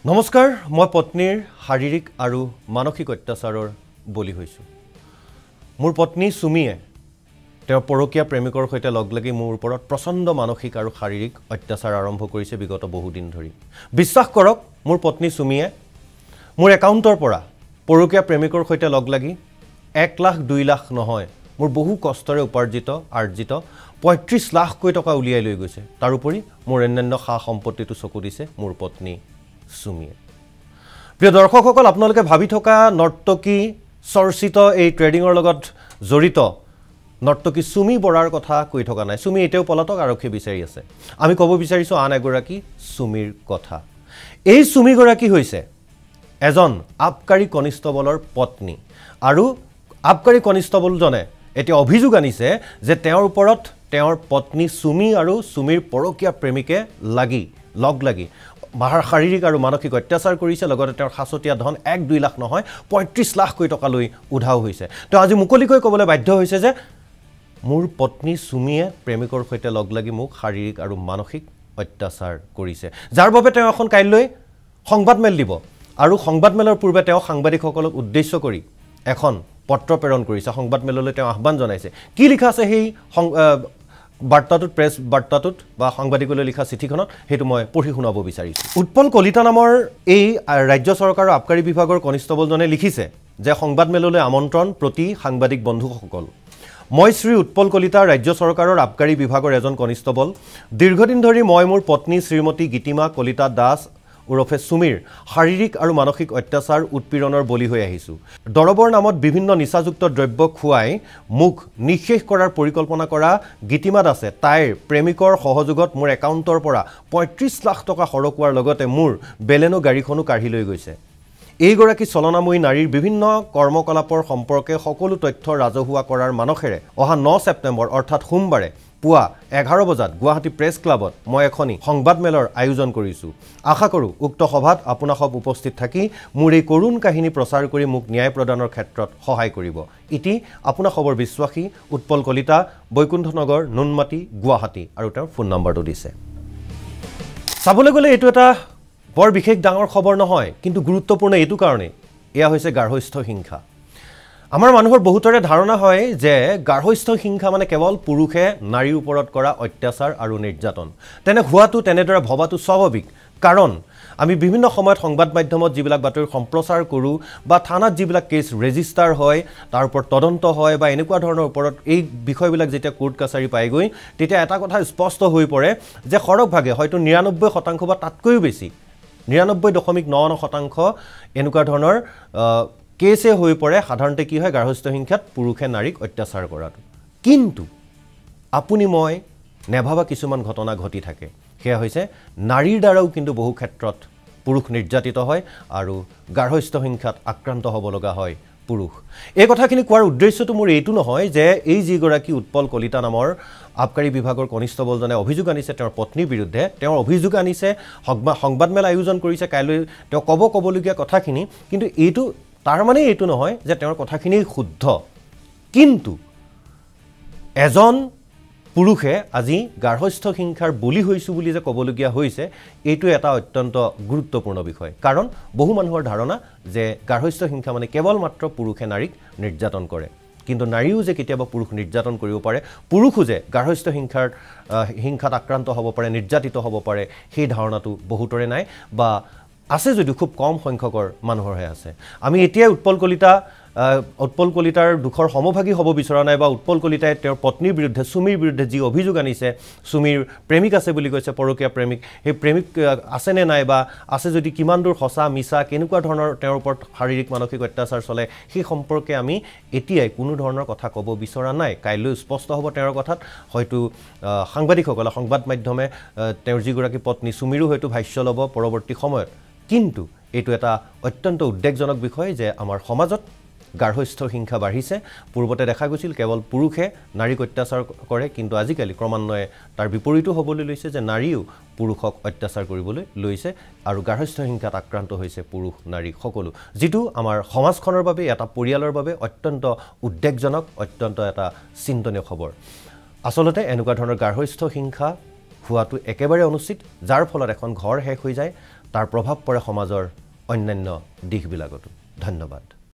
নমস্কাৰ মই পত্নীৰ শাৰীৰিক আৰু মানসিক অত্যাচাৰৰ বলি হৈছো মোৰ পত্নী সুমিয়ে তেওঁৰ পৰকীয়া প্ৰেমিকৰ সৈতে লগ লাগি মোৰ ওপৰত প্ৰচণ্ড মানসিক আৰু শাৰীৰিক অত্যাচাৰ আৰম্ভ কৰিছে বিগত বহু দিন ধৰি বিশ্বাস কৰক মোৰ পত্নী সুমিয়ে মোৰ একাউণ্টৰ পৰা পৰকীয়া প্ৰেমিকৰ সৈতে লগ লাগি 1 লাখ 2 লাখ নহয় মোৰ বহু কষ্টৰে উপাৰ্জিত 35 লাখ টকা উলিয়াই লৈ গৈছে তাৰ উপৰি মোৰ অন্যান্য খা সম্পত্তিটো চকু দিছে মোৰ পত্নী সুমিয়ে প্ৰিয় দৰ্শকসকল আপোনালোকে ভাবি থকা নৰ্তকী চৰ্চিত এই ট্ৰেডিংৰ লগত জড়িত নৰ্তকী সুমি বৰাৰ কথা কৈ থকা নাই সুমি এতিয়াও পলাতক আৰক্ষী বিচাৰি আছে আমি ক'ব বিচাৰিছো আন এগৰাকী সুমিৰ কথা এই সুমি গৰাকী হৈছে এজন আবকাৰী কনিষ্টবলৰ পত্নী আৰু আবকাৰী কনিষ্টবলজনে এতিয়া অভিযোগ আনিছে যে তেওঁৰ ওপৰত তেওঁৰ পত্নী সুমি আৰু সুমিৰ পৰকীয়া প্ৰেমিকে লগ লাগি শাৰীৰিক আৰু মানসিক অত্যাচাৰ কৰিছে লগতে তেওঁৰ খাছতীয়া ধন 1-2 লাখ নহয় 35 লাখ টকা লৈ উধাও হৈছে তো আজি মুকলিকৈ ক'বলৈ বাধ্য হৈছে যে মোৰ পত্নী সুমিয়ে প্ৰেমিকৰ সৈতে লগ লাগি মোক শাৰীৰিক আৰু মানসিক অত্যাচাৰ কৰিছে যাৰ বাবে তেওঁ এখন কাইলৈ সংবাদমেল দিব আৰু সংবাদমেলৰ পূৰ্বে তেওঁ সাংবাদিকসকলক উদ্দেশ্য কৰি এখন পত্ৰ প্ৰেৰণ কৰিছে সংবাদমেললৈ তেওঁ আহ্বান জনাইছে কি লিখা আছে সেই বাৰ্তাটোত প্ৰেছ বাৰ্তাটোত বা সাংবাদিকলৈ লিখা চিঠিখনত হেতু মই পঢ়ি শুনাব বিচাৰিছো উৎপল কলিতা নামৰ এই ৰাজ্য চৰকাৰৰ আবকাৰী বিভাগৰ কনিষ্টবলজনে লিখিছে যে সংবাদমেললৈ আমন্ত্ৰণ প্ৰতি সাংবাদিক বন্ধুসকল মই শ্ৰী উৎপল কলিতা ৰাজ্য চৰকাৰৰ আবকাৰী বিভাগৰ এজন কনিষ্টবল দীৰ্ঘদিন ধৰি মই মোৰ পত্নী শ্ৰীমতী গীতিমা কলিতা দাস উৰফে সুমিৰ শাৰীৰিক আৰু মানসিক অত্যাচাৰ উৎপীড়নৰ বলি হৈ আহিছো দৰবৰ নামত বিভিন্ন নিচাযুক্ত দ্ৰব্য খুৱাই মুখ নিশেষ কৰাৰ পৰিকল্পনা কৰা গীতিমা দাসে তাইৰ প্ৰেমিকৰ সহযোগত মোৰ একাউণ্টৰ পৰা 35 লাখ টকা হৰকুৱাৰ লগতে মোৰ বেলেনো গাড়ীখনো কাঢ়ি লৈ গৈছে এইগৰাকী চলনাময়ী নাৰীৰ বিভিন্ন কৰ্মকলাপৰ সম্পৰ্কে সকলো তথ্য ৰাজহুৱা কৰাৰ মানসেৰে অহা 9 ছেপ্টেম্বৰ অৰ্থাৎ সোমবাৰে পুৱা 11 বজাত গুৱাহাটী প্ৰেছ ক্লাবত মই এখনি সংবাদমেলৰ আয়োজন কৰিছো আশা কৰো উক্ত সভাত আপোনাসব উপস্থিত থাকি মোৰ এই কৰুণ কাহিনী প্ৰচাৰ কৰি মোক ন্যায় প্ৰদানৰ ক্ষেত্ৰত সহায় কৰিব ইতি আপোনাসবৰ বিশ্বাসী উৎপল কলিতা বৈকুণ্ঠনগৰ নুনমাটি গুৱাহাটী আৰু তেওঁৰ ফোন নম্বৰটো দিছে চাবলৈ গ'লে এটো এটা বৰ বিশেষ ডাঙৰ খবৰ নহয় কিন্তু গুৰুত্বপূৰ্ণ এটো কাৰণে এয়া হৈছে গাৰ্হস্থ হিংসা আমাৰ মানুহৰ বহুতৰে ধাৰণা হয় যে গাৰ্হস্থ হিংসা মানে কেৱল পুৰুষে নাৰীৰ ওপৰত কৰা অত্যাচাৰ আৰু নিৰ্যাতন তেনে হোৱাটো তেনেদৰে ভবাটো স্বাভাৱিক কাৰণ আমি বিভিন্ন সময়ত সংবাদ মাধ্যমত যিবিলাক বাতৰি সম্প্ৰচাৰ কৰো বা থানাত যিবিলাক কেছ ৰেজিষ্টাৰ হয় তাৰ ওপৰত তদন্ত হয় বা এনেকুৱা ধৰণৰ ওপৰত এই বিষয়বিলাক যেতিয়া কোৰ্ট কাছাৰী পাইগৈ তেতিয়া এটা কথা স্পষ্ট হৈ পৰে যে খৰকভাগে হয়তো 99% বা তাতকৈও বেছি 99.99% এনেকুৱা ধৰণৰ কেছে হৈ পৰে সাধাৰণতে কি হয় গাৰ্হস্থ হিংসাত পুৰুষে নাৰীক অত্যাচাৰ কৰাটো কিন্তু আপুনি মই নেভাবা কিছুমান ঘটনা ঘটি থাকে সেয়া হৈছে নাৰীৰ দ্বাৰাও কিন্তু বহু ক্ষেত্ৰত পুৰুষ নিৰ্যাতিত হয় আৰু গাৰ্হস্থ হিংসাত আক্ৰান্ত হ'ব লগা হয় পুৰুষ এই কথাখিনি কোৱাৰ উদ্দেশ্যটো মোৰ এইটো নহয় যে এই যিগৰাকী উৎপল কলিতা নামৰ আবকাৰী বিভাগৰ কনিষ্টবলজনে অভিযোগ আনিছে তেওঁৰ পত্নীৰ বিৰুদ্ধে তেওঁৰ অভিযোগ আনিছে সংবাদমেল আয়োজন কৰিছে কাইলৈ তেওঁ ক'বলগীয়া কথাখিনি কিন্তু এইটো তাৰ মানে এইটো নহয় যে তেওঁৰ কথাখিনি শুদ্ধ কিন্তু এজন পুৰুষে আজি গাৰ্হস্থ হিংসাৰ বলি হৈছো বুলি যে ক'বলগীয়া হৈছে এইটো এটা অত্যন্ত গুৰুত্বপূৰ্ণ বিষয় কাৰণ বহু মানুহৰ ধাৰণা যে গাৰ্হস্থ হিংসা মানে কেৱল মাত্ৰ পুৰুষে নাৰীক নিৰ্যাতন কৰে কিন্তু নাৰীও যে কেতিয়াবা পুৰুষ নিৰ্যাতন কৰিব পাৰে পুৰুষো যে গাৰ্হস্থ হিংসাত আক্ৰান্ত হ'ব পাৰে নিৰ্যাতিত হ'ব পাৰে সেই ধাৰণাটো বহুতৰে নাই বা আছে যদি খুব কম সংখ্যকৰ মানুহৰহে আছে আমি এতিয়া উৎপল কলিতাৰ দুখৰ সমভাগী হ'ব বিচৰা নাই বা উৎপল কলিতাই তেওঁৰ পত্নীৰ বিৰুদ্ধে সুমিৰ বিৰুদ্ধে যি অভিযোগ আনিছে সুমিৰ প্ৰেমিক আছে বুলি কৈছে পৰকীয়া প্ৰেমিক সেই প্ৰেমিক আছে নে নাই বা আছে যদি কিমান দূৰ সঁচা মিছা কেনেকুৱা ধৰণৰ তেওঁৰ ওপৰত শাৰীৰিক মানসিক অত্যাচাৰ চলে সেই সম্পৰ্কে আমি এতিয়াই কোনো ধৰণৰ কথা ক'ব বিচৰা নাই কাইলৈ স্পষ্ট হ'ব তেওঁৰ কথাত হয়তো সাংবাদিকসকলে সংবাদ মাধ্যমে তেওঁৰ যিগৰাকী পত্নী সুমিৰো হয়তো ভাষ্য ল'ব পৰৱৰ্তী সময়ত কিন্তু এটো এটা অত্যন্ত উদ্বেগজনক বিষয় যে আমাৰ সমাজত গাৰ্হস্থ হিংসা বাঢ়িছে পূৰ্বতে দেখা গৈছিল কেৱল পুৰুষে নাৰীক অত্যাচাৰ কৰে কিন্তু আজিকালি ক্ৰমান্বয়ে তাৰ বিপৰীতো হ'বলৈ লৈছে যে নাৰীও পুৰুষক অত্যাচাৰ কৰিবলৈ লৈছে আৰু গাৰ্হস্থ হিংসাত আক্ৰান্ত হৈছে পুৰুষ নাৰী সকলো যেটো আমাৰ সমাজখনৰ বাবে এটা পৰিয়ালৰ বাবে অত্যন্ত উদ্বেগজনক অত্যন্ত এটা চিন্তনীয় খবৰ আসলতে এনেকুৱা ধৰণৰ গাৰ্হস্থ হিংসা হোৱাটো একেবাৰে অনুচিত যাৰ ফলত এখন ঘৰ শেষ হৈ যায় তাৰ প্ৰভাৱ পৰে সমাজৰ অন্যান্য দিশবিলাকতো। ধন্যবাদ।